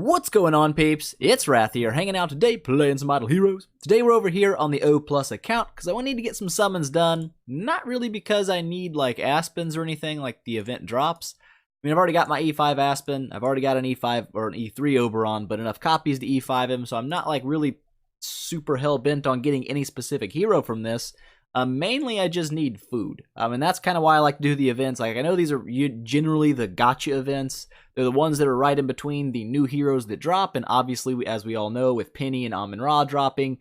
What's going on, peeps? It's Wrath here, hanging out today, playing some Idle Heroes. Today we're over here on the O+ account, because I need to get some summons done. Not really because I need, like, Aspens or anything, like the event drops. I mean, I've already got my E5 Aspen, I've already got an E5 or an E3 Oberon, but enough copies to E5 him, so I'm not, like, really super hell-bent on getting any specific hero from this. Mainly, I just need food. And that's kind of why I like to do the events. Like, I know these are generally the gotcha events. They're the ones that are right in between the new heroes that drop, and obviously, as we all know, with Penny and Amun-Ra dropping,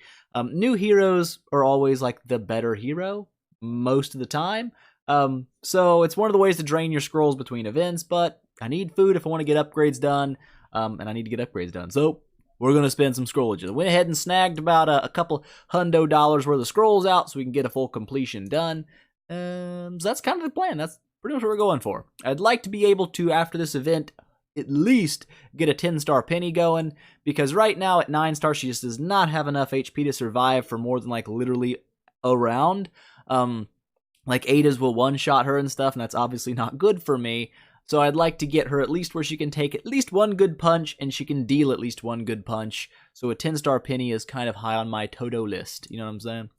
new heroes are always, like, the better hero, most of the time. So it's one of the ways to drain your scrolls between events, but I need food if I want to get upgrades done, and I need to get upgrades done. So we're going to spend some scrollages. I went ahead and snagged about a couple $100 worth of scrolls out so we can get a full completion done. So that's kind of the plan. That's pretty much what we're going for. I'd like to be able to, after this event, at least get a 10-star Penny going, because right now at 9-star she just does not have enough HP to survive for more than, like, literally a round. Like, Ada's will one-shot her and stuff, and that's obviously not good for me. So I'd like to get her at least where she can take at least one good punch, and she can deal at least one good punch. So a 10-star Penny is kind of high on my Todo list, you know what I'm saying?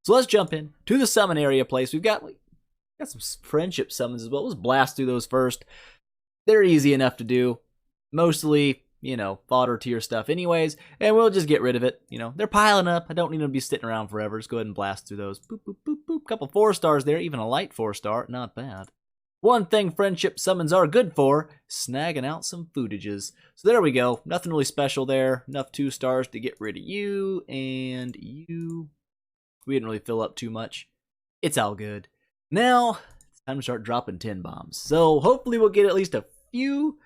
So let's jump in to the summon area place. We've got some friendship summons as well. Let's blast through those first. They're easy enough to do. Mostly, you know, fodder tier stuff anyways, and we'll just get rid of it. You know, they're piling up. I don't need them to be sitting around forever. Just go ahead and blast through those. Boop, boop, boop, boop. Couple 4-stars there, even a light 4-star. Not bad. One thing friendship summons are good for, snagging out some footages. So there we go. Nothing really special there. Enough 2-stars to get rid of you and you. We didn't really fill up too much. It's all good. Now, it's time to start dropping 10 bombs. So hopefully we'll get at least a few.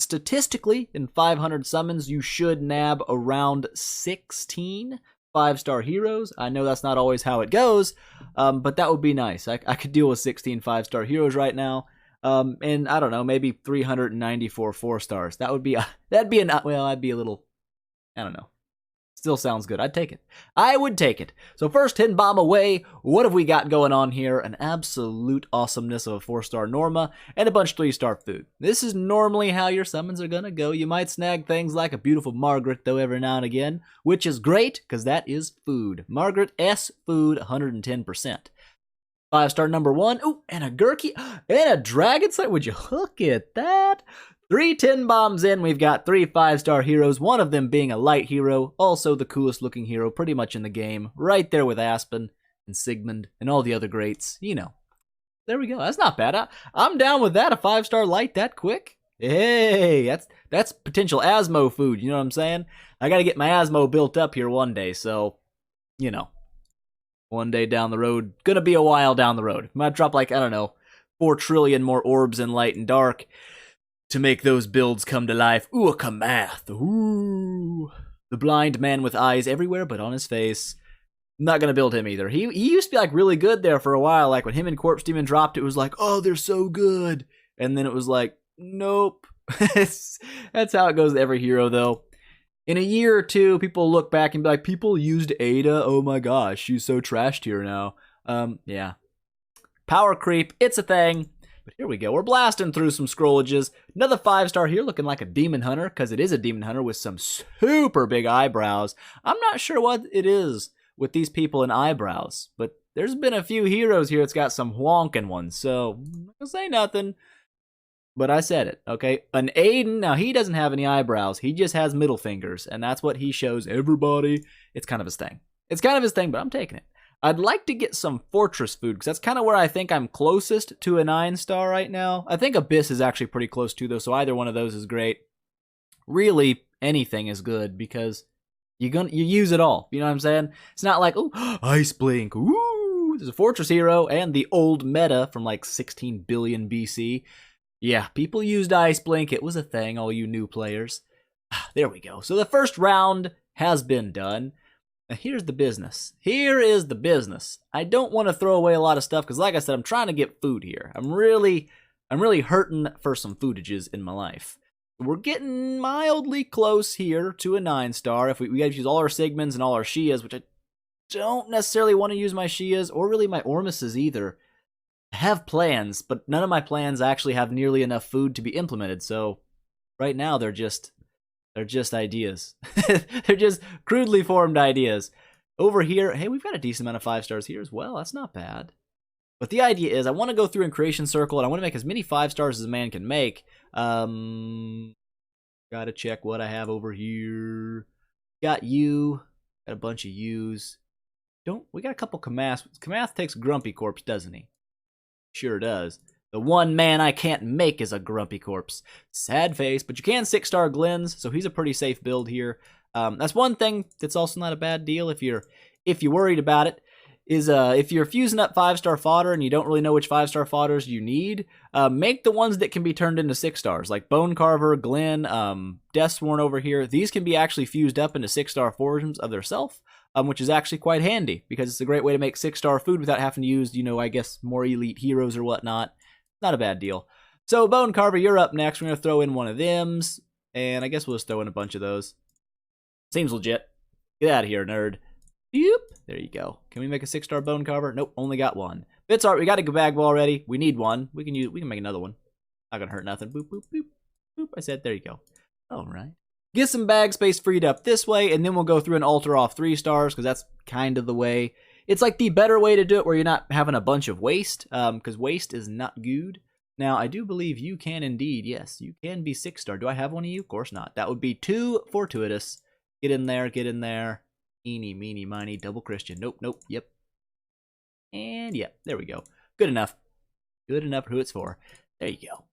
Statistically, in 500 summons, you should nab around 16 5-star heroes. I know that's not always how it goes, but that would be nice. I could deal with 16 5-star heroes right now, and I don't know, maybe 394 4-stars. That'd be a little, I don't know. Still sounds good. I'd take it. I would take it. So first 10 bomb away. What have we got going on here? An absolute awesomeness of a 4-star Norma and a bunch of 3-star food. This is normally how your summons are gonna go. You might snag things like a beautiful Margaret, though, every now and again, which is great because that is food. Margaret S food, 110%. 5-star number 1. Ooh, and a Gurky and a Dragon Slayer. Would you look at that? 3 10 bombs in, we've got 3 5-star heroes, one of them being a light hero, also the coolest looking hero pretty much in the game, right there with Aspen and Sigmund and all the other greats, you know. There we go, that's not bad. I'm down with that, a 5-star light that quick. Hey, that's potential Asmo food, you know what I'm saying? I gotta get my Asmo built up here one day, so, you know. One day down the road, gonna be a while down the road. Might drop, like, I don't know, 4 trillion more orbs in light and dark to make those builds come to life. Ooh, a Kamath. Ooh. The blind man with eyes everywhere but on his face. I'm not gonna build him either. He used to be, like, really good there for a while. Like, when him and Corpse Demon dropped, it was like, oh, they're so good. And then it was like, nope. That's how it goes with every hero, though. In a year or two, people look back and be like, people used Ada. Oh my gosh, she's so trashed here now. Yeah. Power creep, it's a thing. But here we go, we're blasting through some scrollages. Another 5-star here looking like a Demon Hunter, because it is a Demon Hunter with some super big eyebrows. I'm not sure what it is with these people and eyebrows, but there's been a few heroes here that's got some wonkin' ones, so I'm not gonna say nothing. But I said it, okay? An Aiden, now he doesn't have any eyebrows, he just has middle fingers, and that's what he shows everybody. It's kind of his thing. It's kind of his thing, but I'm taking it. I'd like to get some Fortress food, because that's kind of where I think I'm closest to a 9-star right now. I think Abyss is actually pretty close too, though, so either one of those is great. Really, anything is good, because you use it all, you know what I'm saying? It's not like, oh, Ice Blink, ooh, there's a Fortress hero, and the old meta from like 16 billion BC. Yeah, people used Ice Blink, it was a thing, all you new players. There we go. So the first round has been done. Now here's the business. Here is the business. I don't want to throw away a lot of stuff because, like I said, I'm trying to get food here. I'm really hurting for some foodages in my life. We're getting mildly close here to a 9-star. If we got to use all our Sigmunds and all our Shias, which I don't necessarily want to use my Shias or really my Ormuses either. I have plans, but none of my plans actually have nearly enough food to be implemented. So right now they're just They're just ideas. They're just crudely formed ideas. Over here, hey, we've got a decent amount of 5 stars here as well. That's not bad. But the idea is I want to go through in Creation Circle, and I want to make as many 5 stars as a man can make. Gotta check what I have over here. Got you. Got a bunch of U's. We got a couple Kamath. Kamath takes Grumpy Corpse, doesn't he? Sure does. The one man I can't make is a Grumpy Corpse. Sad face, but you can 6-star Glenn's, so he's a pretty safe build here. That's one thing that's also not a bad deal if you're worried about it. Is if you're fusing up 5-star fodder and you don't really know which 5-star fodders you need, make the ones that can be turned into 6 stars, like Bone Carver, Glenn, Deathsworn over here. These can be actually fused up into 6-star forms of their self, which is actually quite handy because it's a great way to make 6-star food without having to use, I guess, more elite heroes or whatnot. Not a bad deal. So Bone Carver, you're up next. We're gonna throw in one of thems, and I guess we'll just throw in a bunch of those. Seems legit. Get out of here, nerd. Yep. There you go. Can we make a 6-star Bone Carver? Nope, only got one. Bits art, we got a bag ball already. We need one. We can make another one. Not gonna hurt nothing. Boop, boop, boop. Boop. I said, there you go. Alright. Get some bag space freed up this way, and then we'll go through and alter off 3 stars, because that's kind of the way. It's like the better way to do it where you're not having a bunch of waste, because waste is not good. Now, I do believe you can indeed, yes, you can be 6-star. Do I have one of you? Of course not. That would be too fortuitous. Get in there, get in there. Eeny, meeny, miny, double Christian. Nope, nope, yep. And yep, there we go. Good enough. Good enough for who it's for. There you go.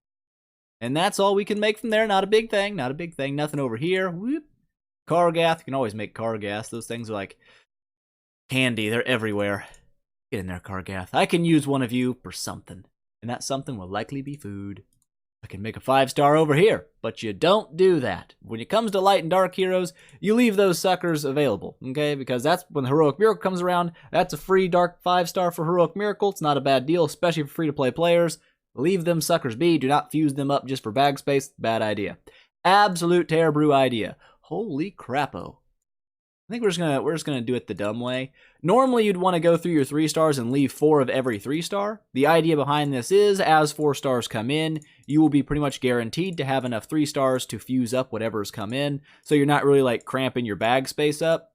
And that's all we can make from there. Not a big thing, not a big thing. Nothing over here. Whoop. Kargath, you can always make Kargath. Those things are like candy. They're everywhere. Get in there, Kargath. I can use one of you for something. And that something will likely be food. I can make a 5-star over here, but you don't do that. When it comes to light and dark heroes, you leave those suckers available, okay? Because that's when the Heroic Miracle comes around. That's a free dark 5-star for Heroic Miracle. It's not a bad deal, especially for free-to-play players. Leave them suckers be. Do not fuse them up just for bag space. Bad idea. Absolute tear-brew idea. Holy crappo. I think we're just gonna do it the dumb way. Normally, you'd want to go through your 3 stars and leave 4 of every 3-star. The idea behind this is, as 4 stars come in, you will be pretty much guaranteed to have enough 3 stars to fuse up whatever's come in. So you're not really like cramping your bag space up.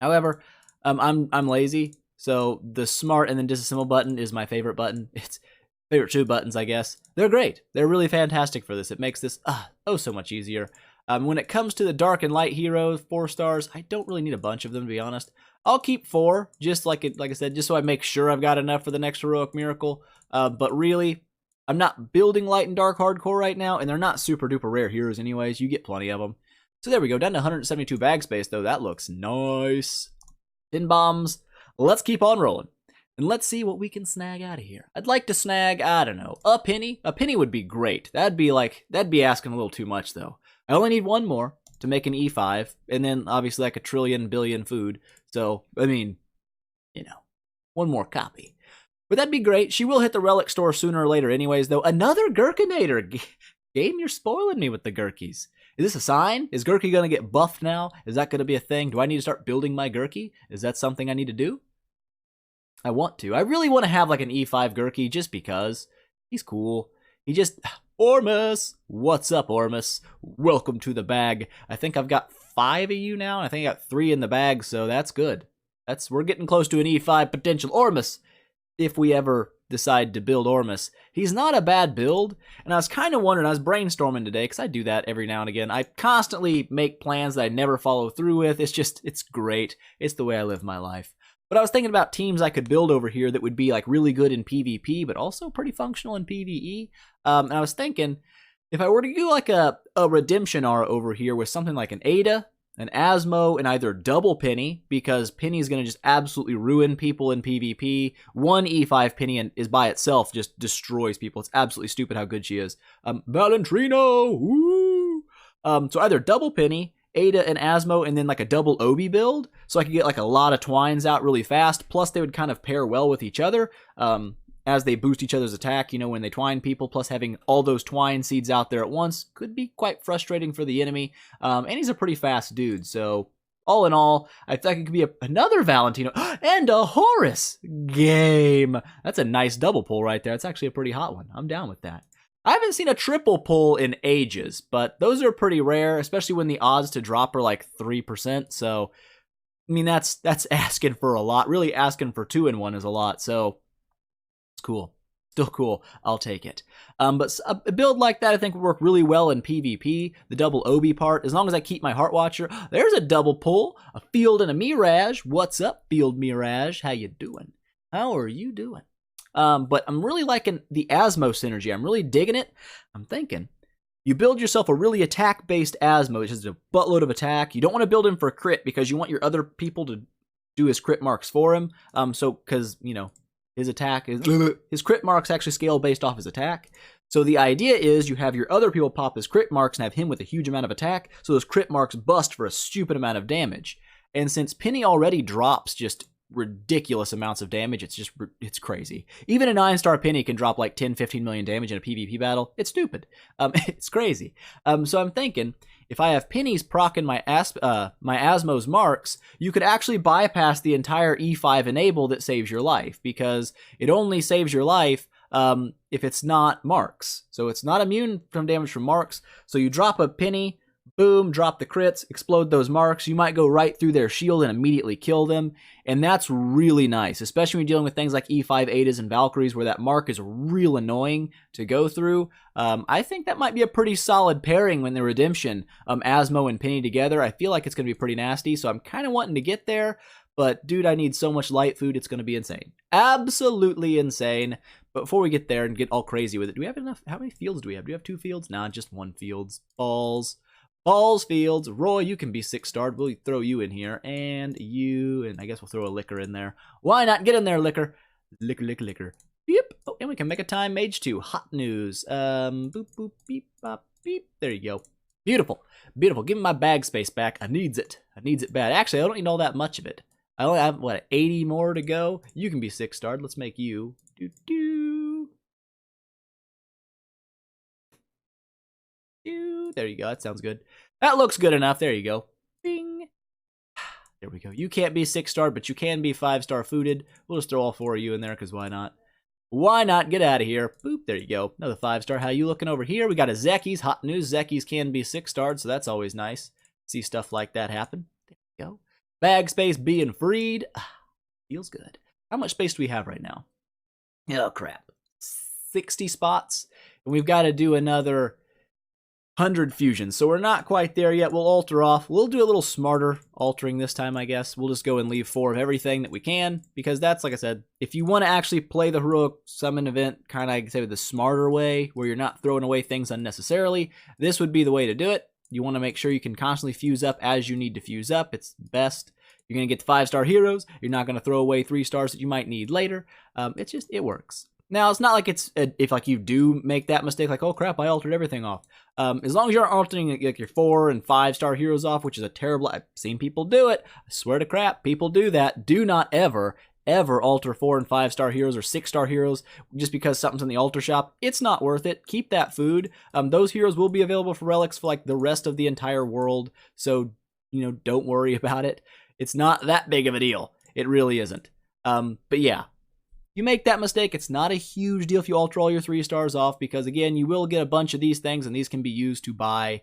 However, I'm lazy, so the smart and then disassemble button is my favorite button. It's favorite 2 buttons, I guess. They're great. They're really fantastic for this. It makes this oh so much easier. When it comes to the dark and light heroes, 4 stars, I don't really need a bunch of them, to be honest. I'll keep 4, just like I said, just so I make sure I've got enough for the next Heroic Miracle. But really, I'm not building light and dark hardcore right now, and they're not super duper rare heroes anyways. You get plenty of them. So there we go, down to 172 bag space, though. That looks nice. 10 bombs. Let's keep on rolling. And let's see what we can snag out of here. I'd like to snag, I don't know, a penny. A penny would be great. That'd be asking a little too much, though. I only need 1 more to make an E5, and then obviously like a trillion billion food. So, I mean, 1 more copy. But that'd be great. She will hit the relic store sooner or later anyways, though. Another Gurkinator. Game, you're spoiling me with the Gurkies. Is this a sign? Is Gurky going to get buffed now? Is that going to be a thing? Do I need to start building my Gurky? Is that something I need to do? I want to. I really want to have like an E5 Gurky just because. He's cool. He just... Ormus! What's up, Ormus? Welcome to the bag. I think I've got 5 of you now, and I think I got 3 in the bag, so that's good. We're getting close to an E5 potential. Ormus! If we ever decide to build Ormus. He's not a bad build, and I was kind of wondering, I was brainstorming today, because I do that every now and again. I constantly make plans that I never follow through with. It's great. It's the way I live my life. But I was thinking about teams I could build over here that would be like really good in PvP, but also pretty functional in PvE. And I was thinking, if I were to do like a Redemption R over here with something like an Ada, an Asmo, and either double Penny, because Penny is going to just absolutely ruin people in PvP. 1 E5 Penny is by itself just destroys people. It's absolutely stupid how good she is. Valentrino! Woo! So either double Penny, Ada and Asmo, and then like a double Obi build, so I could get like a lot of twines out really fast, plus they would kind of pair well with each other, as they boost each other's attack, when they twine people, plus having all those twine seeds out there at once could be quite frustrating for the enemy, and he's a pretty fast dude, so all in all, I think it could be another Valentino, and a Horus game! That's a nice double pull right there. It's actually a pretty hot one. I'm down with that. I haven't seen a triple pull in ages, but those are pretty rare, especially when the odds to drop are like 3%. So, I mean, that's asking for a lot. Really asking for 2-in-1 is a lot. So, it's cool. Still cool. I'll take it. But a build like that I think would work really well in PvP. The double OB part, as long as I keep my Heart Watcher. There's a double pull, a Field and a Mirage. What's up, Field Mirage? How you doing? How are you doing? But I'm really liking the Asmo synergy. I'm really digging it. I'm thinking you build yourself a really attack-based Asmo, which is a buttload of attack. You don't want to build him for crit because you want your other people to do his crit marks for him. Because, you know, his crit marks actually scale based off his attack. So the idea is you have your other people pop his crit marks and have him with a huge amount of attack, so those crit marks bust for a stupid amount of damage. And since Penny already drops just ridiculous amounts of damage, it's crazy. Even a 9-star Penny can drop like 10-15 million damage in a PvP battle. It's stupid. It's crazy. So I'm thinking, if I have Pennies proccing my Asmo's marks, you could actually bypass the entire E5 enable that saves your life, because it only saves your life if it's not marks. So it's not immune from damage from marks. So you drop a Penny, boom, drop the crits, explode those marks. You might go right through their shield and immediately kill them. And that's really nice, especially when you're dealing with things like E5 Adas and Valkyries, where that mark is real annoying to go through. I think that might be a pretty solid pairing when the Redemption, Asmo and Penny together. I feel like it's going to be pretty nasty, so I'm kind of wanting to get there. But, dude, I need so much light food, it's going to be insane. Absolutely insane. But before we get there and get all crazy with it, do we have enough? How many fields do we have? Do we have 2 fields? Nah, just 1 fields. Balls, Fields. Roy, you can be 6-starred. We'll throw you in here. And you, and I guess we'll throw a Liquor in there. Why not? Get in there, Liquor. Liquor. Beep. Oh, and we can make a time mage too. Hot news. Boop, boop, beep, bop, beep. There you go. Beautiful. Give me my bag space back. I needs it bad. Actually, I don't need all that much of it. I only have, 80 more to go? You can be 6-starred. Let's make you. There you go. That sounds good. That looks good enough. There you go. Bing. There we go. You can't be 6-star, but you can be 5-star fooded. We'll just throw all 4 of you in there, because why not? Why not? Get out of here. Boop. There you go. Another 5-star. How you looking over here? We got a Zekies. Hot news. Zekies can be 6-starred, so that's always nice. See stuff like that happen. There you go. Bag space being freed. Feels good. How much space do we have right now? Oh, crap. 60 spots. And we've got to do another 100 fusions, so we're not quite there yet. We'll alter off. We'll do a little smarter altering this time, I guess. We'll just go and leave 4 of everything that we can, because that's, like I said, if you want to actually play the Heroic Summon event, kind of, I say, the smarter way, where you're not throwing away things unnecessarily, this would be the way to do it. You want to make sure you can constantly fuse up as you need to fuse up. It's best. You're going to get the 5-star heroes. You're not going to throw away 3 stars that you might need later. It works. Now, it's not like it's, if like you do make that mistake, like, oh crap, I altered everything off. As long as you're altering like your 4 and 5-star heroes off, which is a terrible, I've seen people do it. I swear to crap, people do that. Do not ever alter 4 and 5-star heroes or 6-star heroes just because something's in the altar shop. It's not worth it. Keep that food. Those heroes will be available for relics for like the rest of the entire world. So, don't worry about it. It's not that big of a deal. It really isn't. But yeah. You make that mistake, it's not a huge deal if you alter all your 3 stars off, because again, you will get a bunch of these things, and these can be used to buy,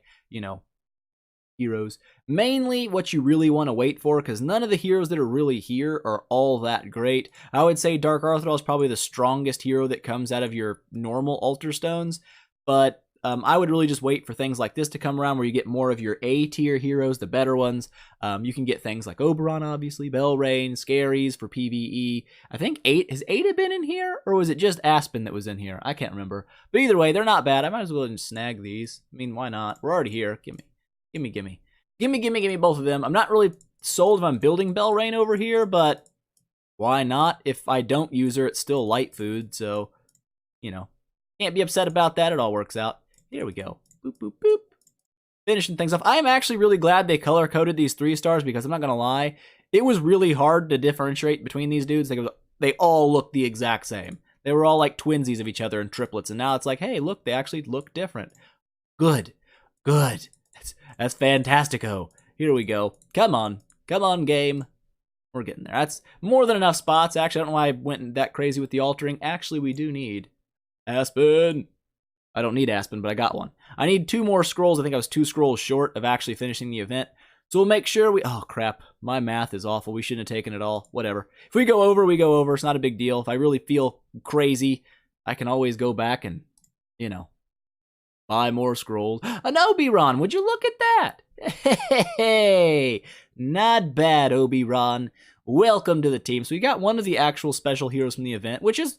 heroes. Mainly what you really want to wait for, because none of the heroes that are really here are all that great. I would say Dark Arthur is probably the strongest hero that comes out of your normal altar stones, but I would really just wait for things like this to come around, where you get more of your A-tier heroes, the better ones. You can get things like Oberon, obviously, Belrain, Scaries for PvE. I think has Ada been in here, or was it just Aspen that was in here? I can't remember. But either way, they're not bad. I might as well just snag these. I mean, why not? We're already here. Gimme both of them. I'm not really sold if I'm building Belrain over here, but why not? If I don't use her, it's still light food, so, can't be upset about that. It all works out. Here we go. Boop, boop, boop. Finishing things off. I'm actually really glad they color-coded these 3 stars, because I'm not going to lie, it was really hard to differentiate between these dudes. They all look the exact same. They were all like twinsies of each other and triplets, and now it's like, hey, look, they actually look different. Good. That's fantastico. Here we go. Come on, game. We're getting there. That's more than enough spots. Actually, I don't know why I went that crazy with the altering. Actually, we do need Aspen. I don't need Aspen, but I got one. I need 2 more scrolls. I think I was 2 scrolls short of actually finishing the event. So we'll make sure we... Oh, crap. My math is awful. We shouldn't have taken it all. Whatever. If we go over, we go over. It's not a big deal. If I really feel crazy, I can always go back and, you know, buy more scrolls. An Obi-Ron, would you look at that? Hey, not bad, Obi-Ron. Welcome to the team. So we got one of the actual special heroes from the event, which is...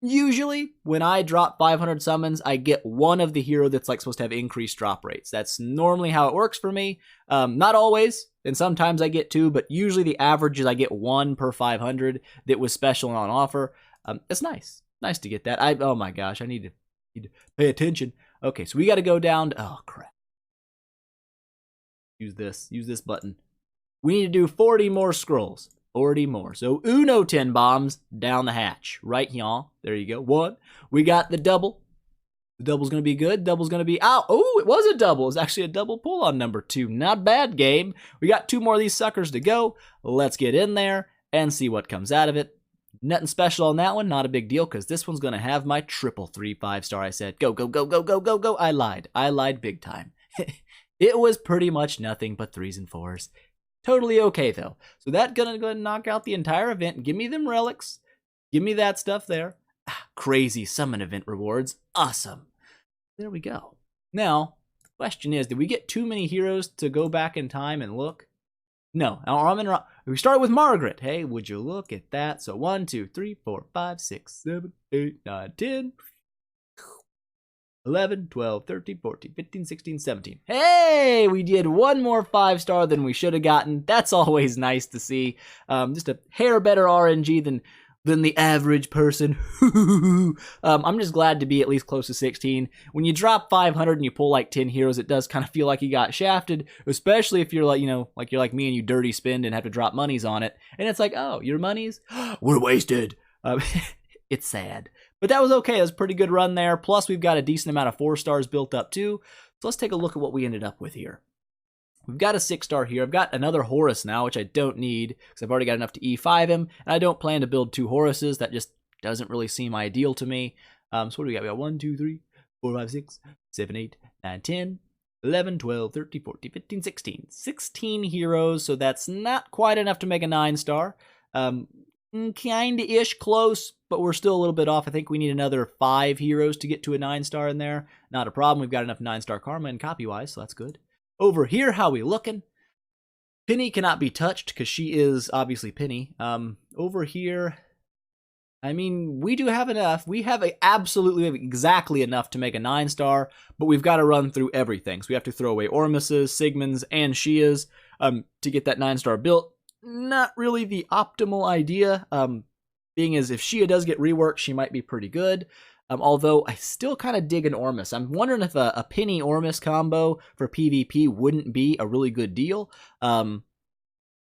Usually, when I drop 500 summons, I get one of the hero that's like supposed to have increased drop rates. That's normally how it works for me. Not always, and sometimes I get 2, but usually the average is I get 1 per 500 that was special and on offer. It's nice. Nice to get that. Oh my gosh, I need to pay attention. Okay, so we got to go down to... Oh, crap. Use this button. We need to do 40 more scrolls. 40 more. So Uno 10 bombs down the hatch. Right here. There you go. 1. We got the double. The double's going to be good. Double's going to be... Ow! Oh, it was a double. It's actually a double pull on number 2. Not bad, game. We got 2 more of these suckers to go. Let's get in there and see what comes out of it. Nothing special on that one. Not a big deal because this one's going to have my triple 3 5-star. I said, go, go, go, go, go, go, go. I lied. I lied big time. It was pretty much nothing but 3s and 4s. Totally okay, though. So that's going to go ahead and knock out the entire event. Give me them relics. Give me that stuff there. Crazy summon event rewards. Awesome. There we go. Now, the question is, did we get too many heroes to go back in time and look? No. We started with Margaret. Hey, would you look at that? So 1, 2, 3, 4, 5, 6, 7, 8, 9, 10... 11, 12, 13, 14, 15, 16, 17. Hey, we did 1 more 5-star than we should have gotten. That's always nice to see. Just a hair better RNG than the average person. I'm just glad to be at least close to 16. When you drop 500 and you pull like 10 heroes, it does kind of feel like you got shafted, especially if you're like, you know, like you're like me and you dirty spend and have to drop monies on it. And it's like, oh, your monies were wasted. It's sad. But that was okay. That was a pretty good run there. Plus, we've got a decent amount of 4-stars built up, too. So let's take a look at what we ended up with here. We've got a 6-star here. I've got another Horus now, which I don't need, because I've already got enough to E5 him. And I don't plan to build 2 Horuses. That just doesn't really seem ideal to me. So what do we got? We got 1, 2, 3, 4, 5, 6, 7, 8, 9, 10, 11, 12, 13, 14, 15, 16. 16 heroes, so that's not quite enough to make a 9-star. Kinda-ish close, but we're still a little bit off. I think we need another 5 heroes to get to a 9-star in there. Not a problem. We've got enough 9-star karma and copy-wise, so that's good. Over here, how we looking? Penny cannot be touched because she is obviously Penny. Over here, I mean, we do have enough. We have absolutely exactly enough to make a 9-star, but we've got to run through everything. So we have to throw away Ormuses, Sigmunds, and Shias to get that 9-star built. Not really the optimal idea, being as if Shia does get reworked, she might be pretty good. Although I still kind of dig an Ormus. I'm wondering if a Penny Ormus combo for PvP wouldn't be a really good deal.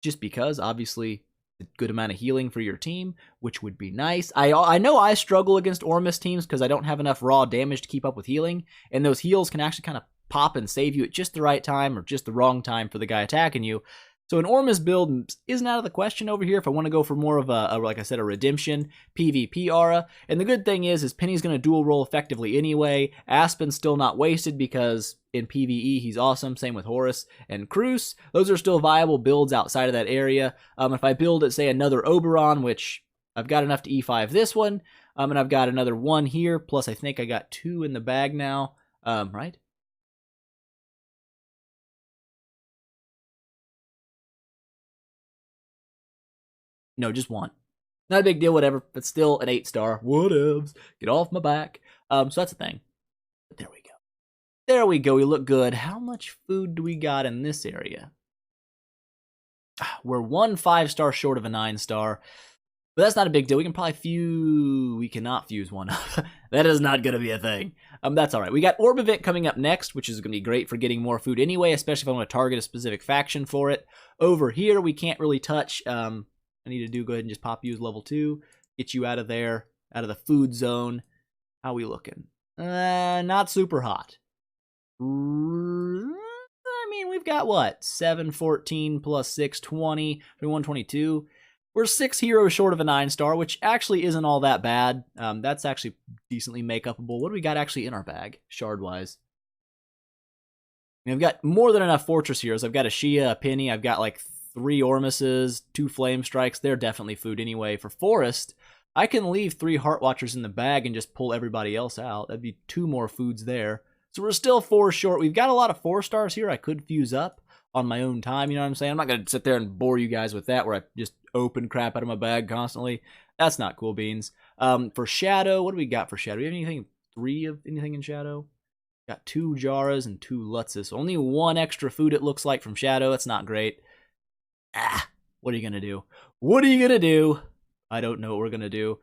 Just because, obviously, a good amount of healing for your team, which would be nice. I know I struggle against Ormus teams because I don't have enough raw damage to keep up with healing, and those heals can actually kind of pop and save you at just the right time or just the wrong time for the guy attacking you. So an Ormus build isn't out of the question over here if I want to go for more of a like I said, a redemption PvP aura. And the good thing is Penny's going to dual roll effectively anyway. Aspen's still not wasted because in PvE he's awesome. Same with Horus and Cruz. Those are still viable builds outside of that area. If I build at, say, another Oberon, which I've got enough to E5 this one, and I've got another 1 here, plus I think I got 2 in the bag now, right? No, just 1. Not a big deal, whatever, but still an 8-star. Whatevs. Get off my back. So that's the thing. But there we go. There we go. We look good. How much food do we got in this area? We're 1 5-star short of a 9-star. But that's not a big deal. We can probably fuse... We cannot fuse one up. That is not going to be a thing. That's all right. We got Orb Event coming up next, which is going to be great for getting more food anyway, especially if I want to target a specific faction for it. Over here, we can't really touch... I need to go ahead and just pop use level 2, get you out of there, out of the food zone. How we looking? Not super hot. I mean, we've got what? 7, 14 plus 6, 20, 21, 22. We're 6 heroes short of a 9-star, which actually isn't all that bad. That's actually decently make-upable. What do we got actually in our bag, shard-wise? I've got more than enough Fortress heroes. I've got a Shia, a Penny, I've got like 3 Ormuses, 2 Flame Strikes. They're definitely food anyway. For Forest, I can leave 3 Heart Watchers in the bag and just pull everybody else out. That'd be 2 more foods there. So we're still 4 short. We've got a lot of 4-stars here I could fuse up on my own time, you know what I'm saying? I'm not going to sit there and bore you guys with that where I just open crap out of my bag constantly. That's not cool beans. For Shadow, what do we got for Shadow? Do we have anything, 3 of anything in Shadow? Got 2 Jaras and 2 Lutzes. Only 1 extra food it looks like from Shadow. That's not great. What are you going to do? What are you going to do? I don't know what we're going to do.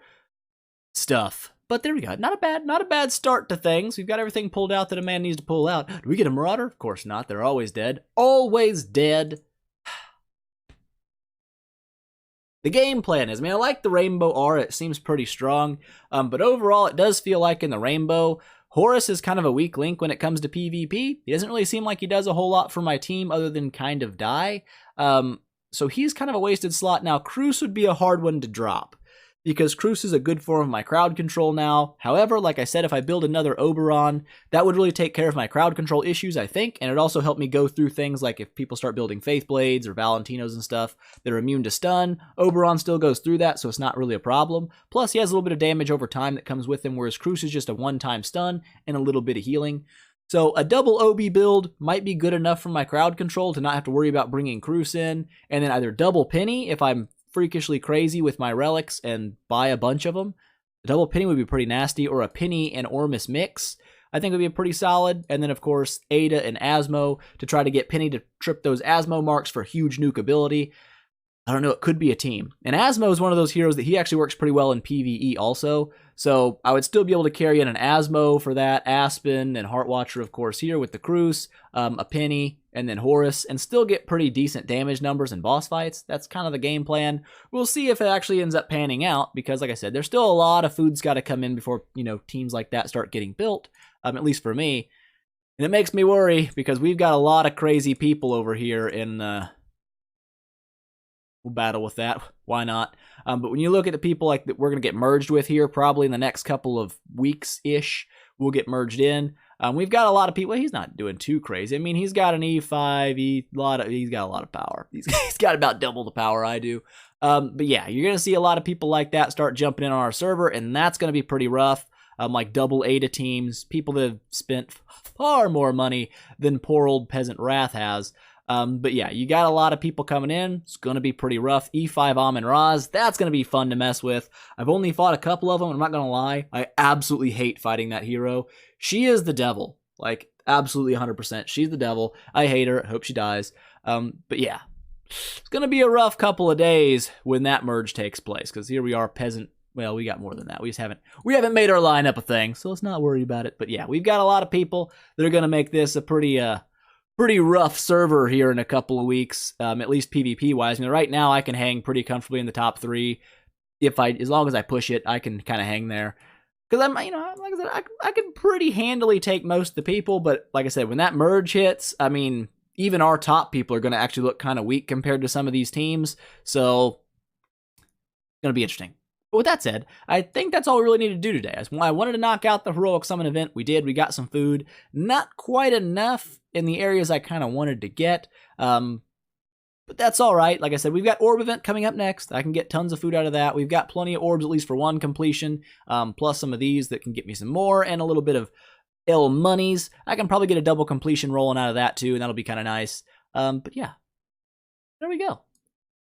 Stuff. But there we go. Not a bad start to things. We've got everything pulled out that a man needs to pull out. Do we get a Marauder? Of course not. They're always dead. Always dead. The game plan is, I mean, I like the Rainbow R. It seems pretty strong. But overall, it does feel like in the Rainbow, Horus is kind of a weak link when it comes to PvP. He doesn't really seem like he does a whole lot for my team other than kind of die. So he's kind of a wasted slot. Now, Cruz would be a hard one to drop, because Cruz is a good form of my crowd control now. However, like I said, if I build another Oberon, that would really take care of my crowd control issues, I think, and it also helped me go through things like if people start building Faith Blades or Valentinos and stuff that are immune to stun, Oberon still goes through that, so it's not really a problem. Plus, he has a little bit of damage over time that comes with him, whereas Cruz is just a one-time stun and a little bit of healing. So a double OB build might be good enough for my crowd control to not have to worry about bringing Cruz in, and then either double Penny if I'm freakishly crazy with my relics and buy a bunch of them. A double Penny would be pretty nasty, or a Penny and Ormus mix I think would be pretty solid. And then of course Ada and Asmo to try to get Penny to trip those Asmo marks for huge nuke ability. I don't know, it could be a team. And Asmo is one of those heroes that he actually works pretty well in PvE also. So I would still be able to carry in an Asmo for that, Aspen, and Heartwatcher, of course, here with the Cruz, a Penny, and then Horus, and still get pretty decent damage numbers in boss fights. That's kind of the game plan. We'll see if it actually ends up panning out, because like I said, there's still a lot of food's got to come in before, teams like that start getting built, at least for me. And it makes me worry, because we've got a lot of crazy people over here in we'll battle with that. Why not? But when you look at the people like that we're going to get merged with here, probably in the next couple of weeks-ish, we'll get merged in. We've got a lot of people. He's not doing too crazy. I mean, he's got an E5. He's got a lot of power. He's got about double the power I do. But yeah, you're going to see a lot of people like that start jumping in on our server, and that's going to be pretty rough. Like double Ada teams, people that have spent far more money than poor old peasant Wrath has. But yeah, you got a lot of people coming in. It's going to be pretty rough. E5 Amun-Ra, that's going to be fun to mess with. I've only fought a couple of them. I'm not going to lie. I absolutely hate fighting that hero. She is the devil. Like, absolutely 100%. She's the devil. I hate her. I hope she dies. But yeah, it's going to be a rough couple of days when that merge takes place. Because here we are, peasant. Well, we got more than that. We haven't made our lineup a thing. So let's not worry about it. But yeah, we've got a lot of people that are going to make this a pretty rough server here in a couple of weeks, at least PvP wise. I mean, right now I can hang pretty comfortably in the top 3. As long as I push it, I can kind of hang there. Because like I said, I can pretty handily take most of the people. But like I said, when that merge hits, I mean, even our top people are going to actually look kind of weak compared to some of these teams. So it's going to be interesting. But with that said, I think that's all we really need to do today. I wanted to knock out the Heroic Summon event. We did. We got some food. Not quite enough in the areas I kind of wanted to get. But that's all right. Like I said, we've got Orb event coming up next. I can get tons of food out of that. We've got plenty of orbs, at least for one completion, plus some of these that can get me some more, and a little bit of L monies. I can probably get a double completion rolling out of that too, and that'll be kind of nice. But yeah, there we go.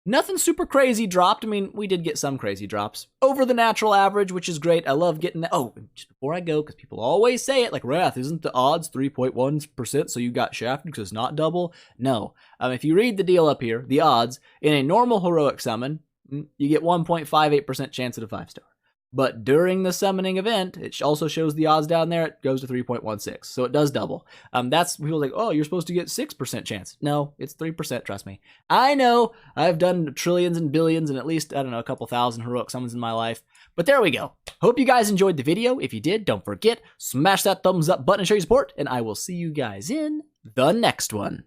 Nothing super crazy dropped. I mean, we did get some crazy drops. Over the natural average, which is great. I love getting that. Oh, just before I go, because people always say it, like, Wrath, isn't the odds 3.1%, so you got shafted because it's not double? No. If you read the deal up here, the odds, in a normal heroic summon, you get 1.58% chance at a 5-star. But during the summoning event, it also shows the odds down there. It goes to 3.16, so it does double. That's people like, oh, you're supposed to get 6% chance. No, it's 3%, trust me. I know, I've done trillions and billions and at least, I don't know, a couple thousand heroic summons in my life. But there we go. Hope you guys enjoyed the video. If you did, don't forget, smash that thumbs up button and show your support, and I will see you guys in the next one.